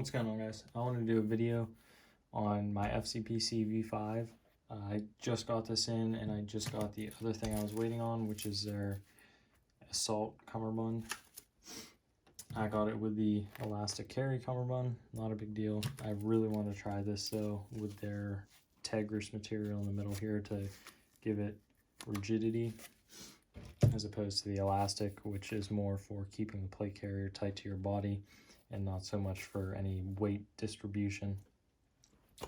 What's going on, guys? I want to do a video on my FCPC V5. I just got this in, and I just got the other thing I was waiting on, which is their assault cummerbund. I got it with the elastic carry cummerbund, not a big deal. I really want to try this though with their Tegris material in the middle here to give it rigidity, as opposed to the elastic, which is more for keeping the plate carrier tight to your body and not so much for any weight distribution.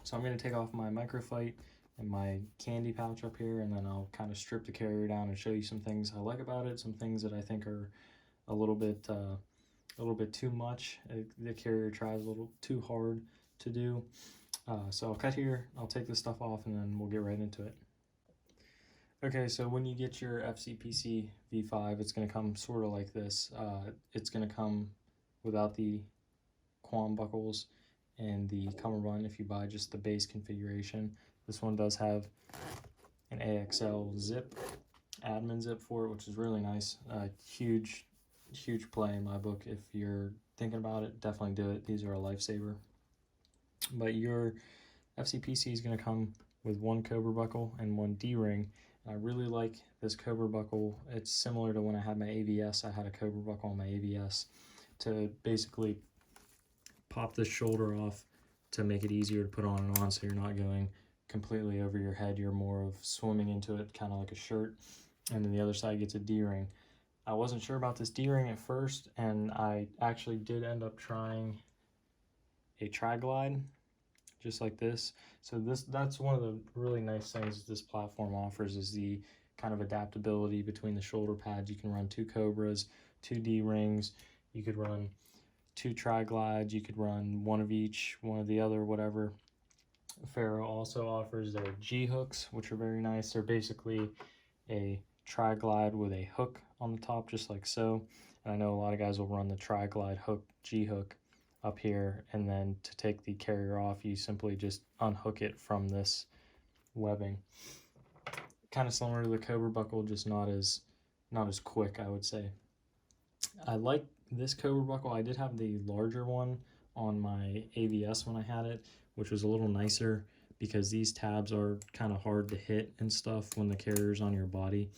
So I'm going to take off my microfight and my candy pouch up here, and then I'll kind of strip the carrier down and show you some things I like about it, some things that I think are a little bit too much. The carrier tries a little too hard to do. So I'll cut here, I'll take this stuff off, and then we'll get right into it. Okay, so when you get your FCPC V5, it's going to come sort of like this. It's going to come without the quam buckles and the cummerbund if you buy just the base configuration. This one does have an AXL zip, admin zip for it, which is really nice. Huge play in my book. If you're thinking about it, definitely do it. These are a lifesaver. But your FCPC is going to come with one cobra buckle and one D-ring. I really like this cobra buckle. It's similar to when I had my AVS. I had a cobra buckle on my AVS to basically pop the shoulder off to make it easier to put on and on, so you're not going completely over your head. You're more of swimming into it, kind of like a shirt. And then the other side gets a D-ring. I wasn't sure about this D-ring at first, and I actually did end up trying a tri-glide, just like this. So that's one of the really nice things this platform offers, is the kind of adaptability between the shoulder pads. You can run 2 cobras, 2 D-rings, you could run 2 tri-glides, you could run one of each, one of the other, whatever. Ferro also offers their G-hooks, which are very nice. They're basically a tri-glide with a hook on the top, just like so. And I know a lot of guys will run the tri-glide hook, G-hook up here, and then to take the carrier off, you simply just unhook it from this webbing. Kind of similar to the cobra buckle, just not as quick, I would say. I like this cobra buckle. I did have the larger one on my AVS when I had it, which was a little nicer because these tabs are kind of hard to hit and stuff when the carrier's on your body.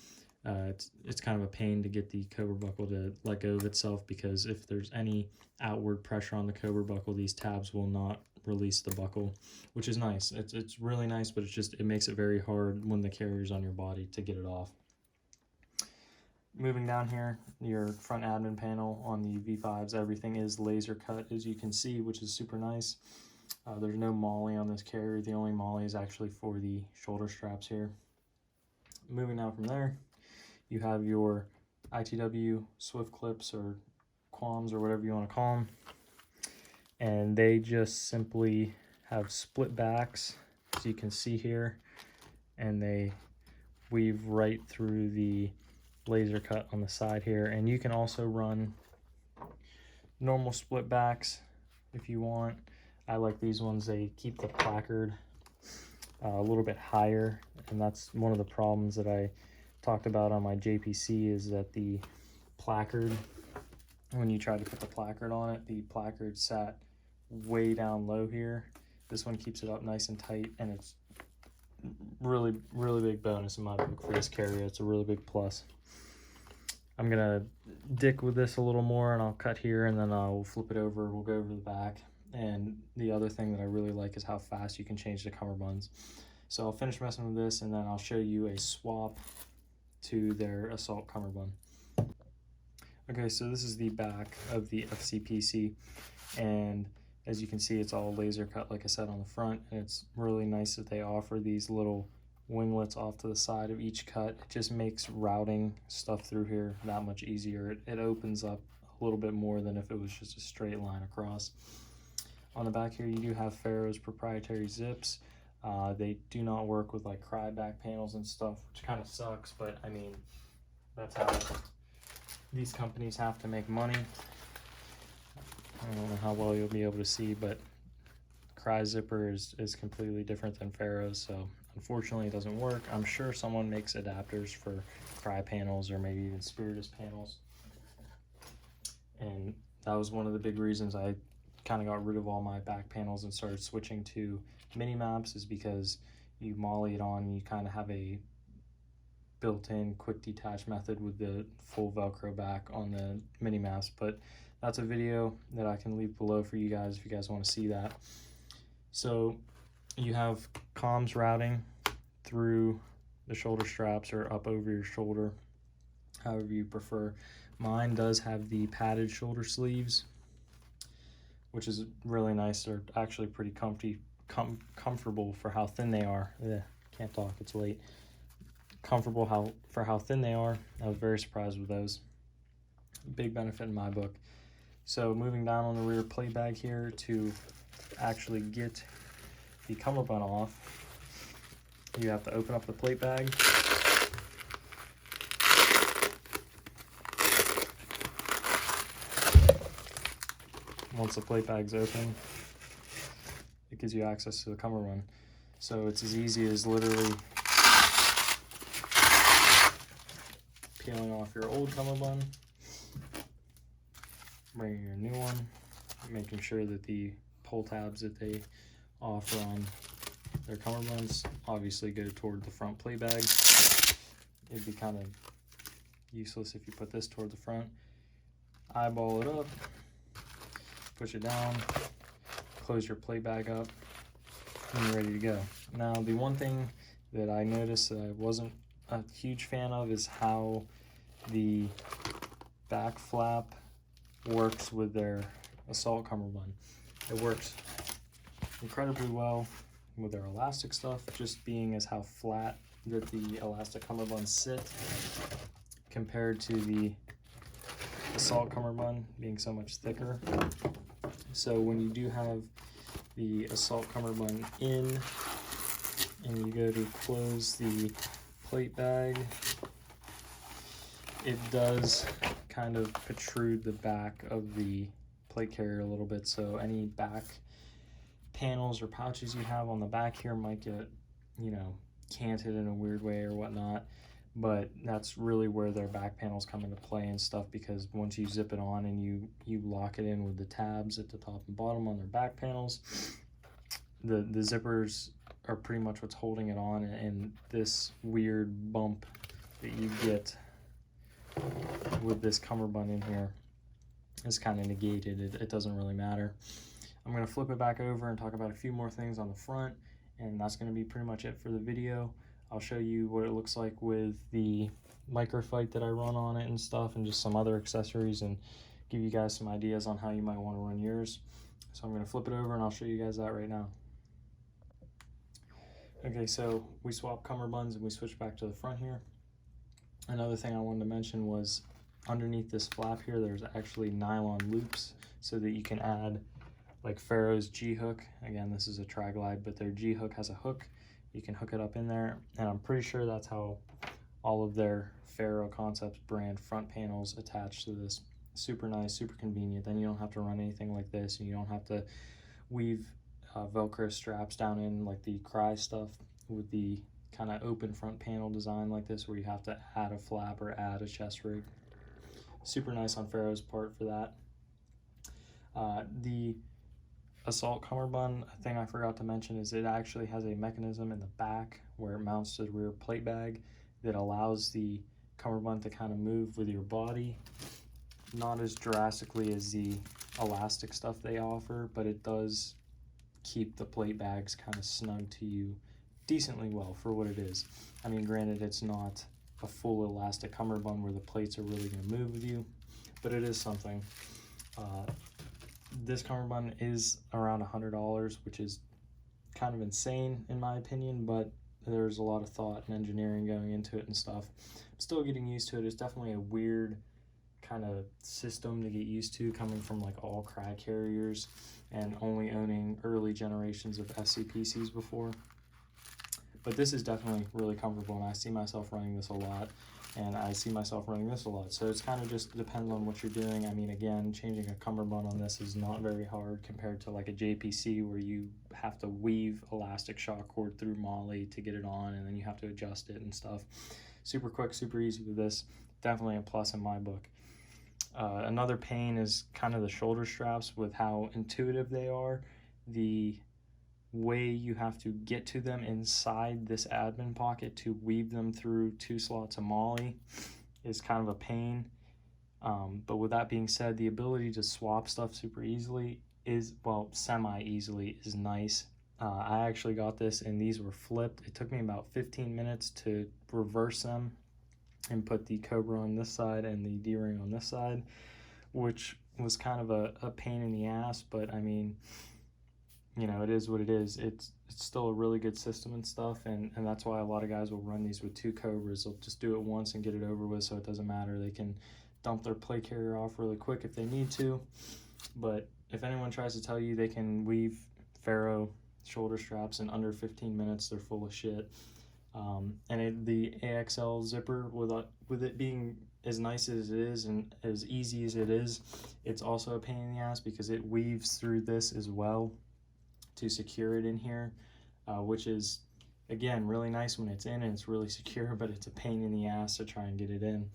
It's kind of a pain to get the cobra buckle to let go of itself, because if there's any outward pressure on the cobra buckle, these tabs will not release the buckle, which is nice. It's really nice, but it makes it very hard when the carrier's on your body to get it off. Moving down here, your front admin panel on the V5s, everything is laser cut, as you can see, which is super nice. There's no molly on this carrier. The only molly is actually for the shoulder straps here. Moving down from there, you have your ITW Swift clips, or quams, or whatever you want to call them. And they just simply have split backs, as you can see here, and they weave right through the laser cut on the side here. And you can also run normal split backs if you want. I like these ones. They keep the placard a little bit higher, and that's one of the problems that I talked about on my JPC, is that the placard, when you try to put the placard on it, the placard sat way down low here. This one keeps it up nice and tight, and it's really big bonus in my book for this carrier. It's a really big plus. I'm gonna dick with this a little more, and I'll cut here, and then I'll flip it over. We'll go over the back. And the other thing that I really like is how fast you can change the cummerbunds. So I'll finish messing with this, and then I'll show you a swap to their assault cummerbund. Okay, so this is the back of the FCPC, and as you can see, it's all laser cut, like I said, on the front. And it's really nice that they offer these little winglets off to the side of each cut. It just makes routing stuff through here that much easier. It opens up a little bit more than if it was just a straight line across. On the back here, you do have Ferro's proprietary zips. They do not work with like cry back panels and stuff, which kind of sucks, but I mean, that's how these companies have to make money. I don't know how well you'll be able to see, but cry zipper is completely different than Ferro's, so unfortunately it doesn't work. I'm sure someone makes adapters for cry panels, or maybe even Spiritus panels, and that was one of the big reasons I kind of got rid of all my back panels and started switching to mini maps is because you molly it on and you kind of have a built-in quick detach method with the full Velcro back on the mini maps. But that's a video that I can leave below for you guys if you guys want to see that. So you have comms routing through the shoulder straps or up over your shoulder, however you prefer. Mine does have the padded shoulder sleeves, which is really nice. They're actually pretty comfortable for how thin they are. Can't talk, it's late. Comfortable for how thin they are. I was very surprised with those. Big benefit in my book. So moving down on the rear plate bag here to actually get the cummerbund off, you have to open up the plate bag. Once the plate bag's open, it gives you access to the cummerbund. So it's as easy as literally peeling off your old cummerbund, bringing your new one, making sure that the pull tabs that they offer on their cummerbunds obviously go toward the front plate bag. It'd be kind of useless if you put this toward the front. Eyeball it up, push it down, close your plate bag up, and you're ready to go. Now, the one thing that I noticed that I wasn't a huge fan of is how the back flap works with their assault cummerbund. It works incredibly well with their elastic stuff, just being as how flat that the elastic cummerbunds sit compared to the assault cummerbund being so much thicker. So when you do have the assault cummerbund in and you go to close the plate bag, it does kind of protrude the back of the plate carrier a little bit. So any back panels or pouches you have on the back here might get, you know, canted in a weird way or whatnot. But that's really where their back panels come into play and stuff, because once you zip it on and you lock it in with the tabs at the top and bottom on their back panels, the zippers are pretty much what's holding it on, and this weird bump that you get with this cummerbund in here is kind of negated. It doesn't really matter. I'm going to flip it back over and talk about a few more things on the front, and that's going to be pretty much it for the video. I'll show you what it looks like with the microfight that I run on it and stuff, and just some other accessories, and give you guys some ideas on how you might want to run yours. So I'm going to flip it over and I'll show you guys that right now. Okay, so we swapped cummerbunds and we switched back to the front here. Another thing I wanted to mention was underneath this flap here, there's actually nylon loops so that you can add like Ferro's G-hook. Again, this is a tri-glide, but their G-hook has a hook. You can hook it up in there, and I'm pretty sure that's how all of their Ferro Concepts brand front panels attach to this. Super nice, super convenient. Then you don't have to run anything like this, and you don't have to weave Velcro straps down in like the Cry stuff with the kind of open front panel design like this, where you have to add a flap or add a chest rig. Super nice on Ferro's part for that. The assault cummerbund thing I forgot to mention is it actually has a mechanism in the back where it mounts to the rear plate bag that allows the cummerbund to kind of move with your body. Not as drastically as the elastic stuff they offer, but it does keep the plate bags kind of snug to you decently well for what it is. I mean, granted, it's not a full elastic cummerbund where the plates are really going to move with you, but it is something. This cummerbund is around $100, which is kind of insane in my opinion, but there's a lot of thought and engineering going into it and stuff. I'm still getting used to it. It's definitely a weird kind of system to get used to, coming from like all Cry carriers and only owning early generations of FCPCs before. But this is definitely really comfortable, and I see myself running this a lot, and I see myself running this a lot. So it's kind of just depends on what you're doing. I mean, again, changing a cummerbund on this is not very hard compared to like a JPC where you have to weave elastic shock cord through moly to get it on, and then you have to adjust it and stuff. Super quick, super easy with this. Definitely a plus in my book. Another pain is kind of the shoulder straps with how intuitive they are. The way you have to get to them inside this admin pocket to weave them through 2 slots of MOLLE is kind of a pain. But with that being said, the ability to swap stuff super easily is, well, semi-easily is nice. I actually got this and these were flipped. It took me about 15 minutes to reverse them and put the Cobra on this side and the D-ring on this side, which was kind of a pain in the ass, but I mean, you know, it is what it is. It's still a really good system and stuff, and that's why a lot of guys will run these with 2 Cobras. They'll just do it once and get it over with, so it doesn't matter. They can dump their plate carrier off really quick if they need to, but if anyone tries to tell you they can weave Ferro shoulder straps in under 15 minutes, they're full of shit. And the AXL zipper, with it being as nice as it is and as easy as it is, it's also a pain in the ass because it weaves through this as well to secure it in here, which is, again, really nice when it's in and it's really secure, but it's a pain in the ass to try and get it in.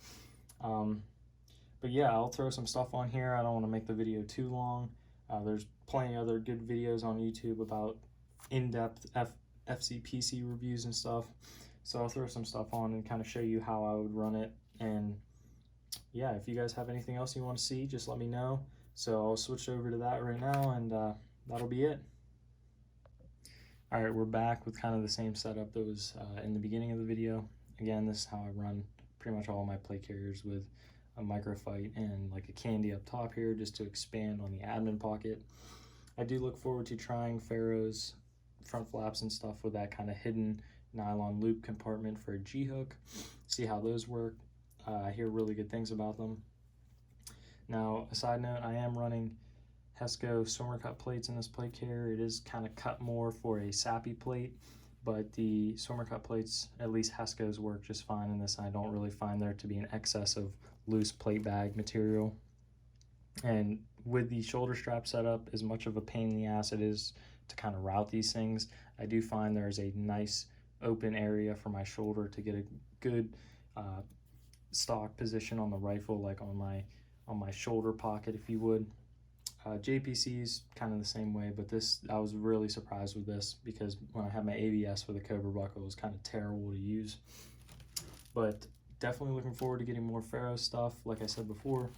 But yeah, I'll throw some stuff on here. I don't want to make the video too long. There's plenty of other good videos on YouTube about in-depth FCPC reviews and stuff, so I'll throw some stuff on and kind of show you how I would run it. And yeah, if you guys have anything else you want to see, just let me know. So I'll switch over to that right now, and that'll be it. All right, we're back with kind of the same setup that was in the beginning of the video. Again, this is how I run pretty much all my plate carriers, with a microfight and like a candy up top here just to expand on the admin pocket. I do look forward to trying Ferro's front flaps and stuff with that kind of hidden nylon loop compartment for a G-hook, see how those work. I hear really good things about them. Now, a side note, I am running Hesco swimmer cut plates in this plate carrier. It is kind of cut more for a sappy plate, but the swimmer cut plates, at least Hesco's, work just fine in this. I don't really find there to be an excess of loose plate bag material. And with the shoulder strap setup, as much of a pain in the ass it is to kind of route these things, I do find there's a nice open area for my shoulder to get a good stock position on the rifle, like on my shoulder pocket, if you would. JPC's kind of the same way, but this, I was really surprised with this because when I had my ABS for the Cobra buckle, it was kind of terrible to use. But definitely looking forward to getting more Ferro stuff. Like I said before,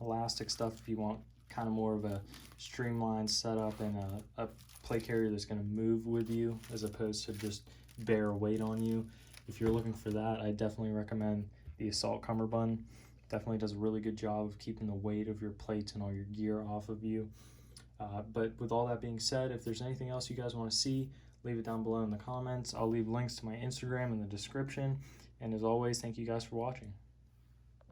elastic stuff if you want kind of more of a streamlined setup and a plate carrier that's going to move with you as opposed to just bear weight on you. If you're looking for that, I definitely recommend the Assault Cummerbund. Definitely does a really good job of keeping the weight of your plates and all your gear off of you. But with all that being said, if there's anything else you guys want to see, leave it down below in the comments. I'll leave links to my Instagram in the description. And as always, thank you guys for watching.